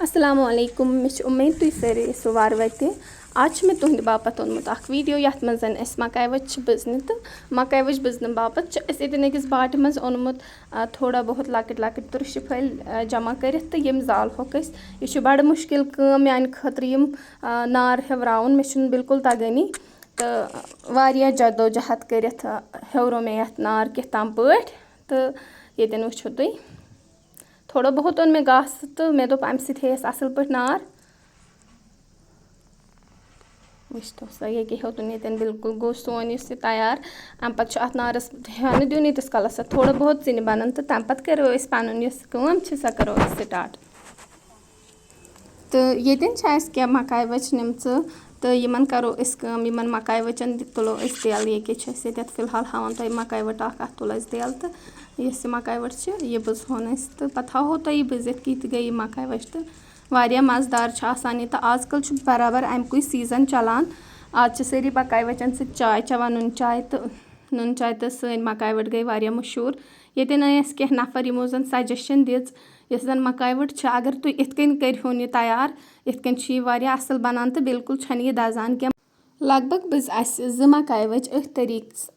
अस्सलामु अलैकुम उम्मीद तुम सारे सो वार वत आज तुंद बापत ओनमुत वीडियो यथ मज मकाई वच बजन तो मकाई वच बजन बापत ये अकिस बाटि मज ओनमुत थोड़ा बहुत लकट लकट तुरश फल जमा कर यम जाल होक यह बड़ मुश्किल काम मान खतर यम नार हेवराउन मे बिल्कुल तगनी तो वारिया जदोजहद कर हेवरो मे यथ नार कित तम पट तो ये वो तुम थोड़ा बहुत ओन मे घास तो मे दोप अम सस असल पे नार वो सा ये हेतुन ये बिल्कुल गो सोन यह तैयार अम पे अत नारस हेन दिन यीतस कलस थोड़ा बहुत जिन बनान तो तम पे करो पन सो करो स्टार्ट तो ये क्या मकाई वच निम तो यमन करो यमन मकाई वचन तुलो तेल ये फिलहाल हावन तुम मकाई वट अत तुल तेल तो इस मकाई वट यह बज होन तो पे हाहो तुम बजित कत गई मकाई वच तो वारिया मज़ेदार यह तो आजकल बराबर अमुक सीजन चलान आज सारी मकाई वचन चाय चवान नुन चाय तो सन मकाई वट गई वारिया मशहूर ये क्या नफर यमो जन सजेशन दिज यस जन मकाई वट अगर तुम इतकन करोन यह तैयार इतकन वारिया असल बनान तो बिल्कुल छन यह दजान क्या लगभग बज ज मकाई वच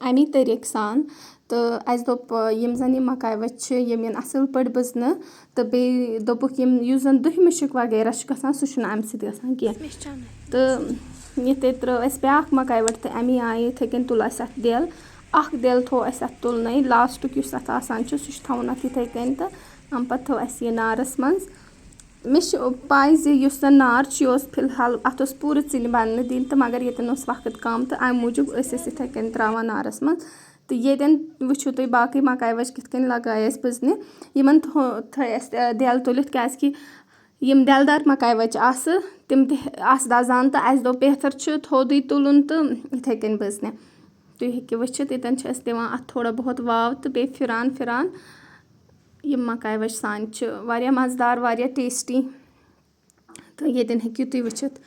अमी तरीक सान तो अस दोप यम जन यह मकाई वच यम असल पे बजन तो बे दोपुक यम जन दुह मुशक वगैरह गसान सह अम सत कह तो ये त्रो ब्या मकाई वट तो अमी आय इथे तुल अत दिल अख दिल थो अत तुलन लास्टुक सह थवन अत इथे तो अम पे थो यह नारस मज मे पाई जुस नार फिलहाल अत पूरे चिल बन दिन तो मगर ये वक्त कम तो अम मूजूब इथे त्रावान नारस मज तो ये वो तुम बाकी मकाई वच कित लगाए बजन यमन थ दिल तुलित क्या यम दिलदार मकाई वच तम दजान तो अस दोप बेहतर थोदे तुलन तो इथे कन बजन तुम हेको वचित ये दिवान अत थोड़ा बहुत वाव तो बे फिरान फिरान यम मकाई वच सान वारिया मज़ेदार वारिया टेस्टी तो ये हेको तुम वचित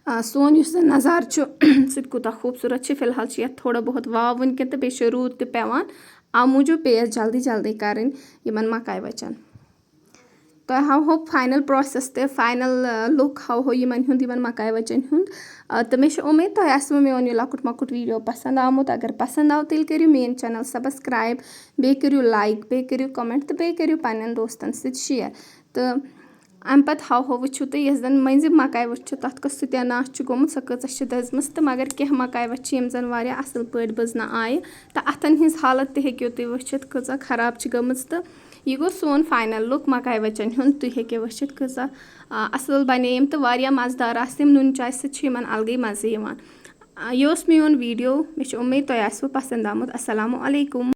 सोन युस नज़ार सह कूता खूबसूरत फिलहाल थोड़ा बहुत वाव वनकन तो बे रूद तो पेवान आ मूजूब पे जल्दी जल्दी करें यमन मकाई वचन तो हाव फाइनल प्रोसेस तो फाइनल लुक हाव यमन मकाई वचन तो मे उम्मीद तुम मोन यह लकुट मकुट वीडियो पसंद आमुत अगर पसंद आव तेल करियो मेन चैनल सब्सक्राइब बे करियो लाइक बे करियो कमेंट तो बे करियो पन्न दोस्तन सत शेयर तो अम पे हाव वो तुम यस जन मंजिम मकाई वच तथ कस सत्यानाश गोमुत सह कच दजम तो मगर क्या मकाई वच जन वारिया असल पे बजन आय तो अतन हिंस हालत ते हेको तुम वचित कचा खराब गमज तो यह गो सोन फाइनल लुक मकाई वचन तुम हेको वचित कचा असल बने तो वारिया मज़ेदार आम नुन चाय समान अलगे मज़े यह मोन वीडियो मे उम्मीद तुम पसंद आमुत अस्सलामु अलैकुम।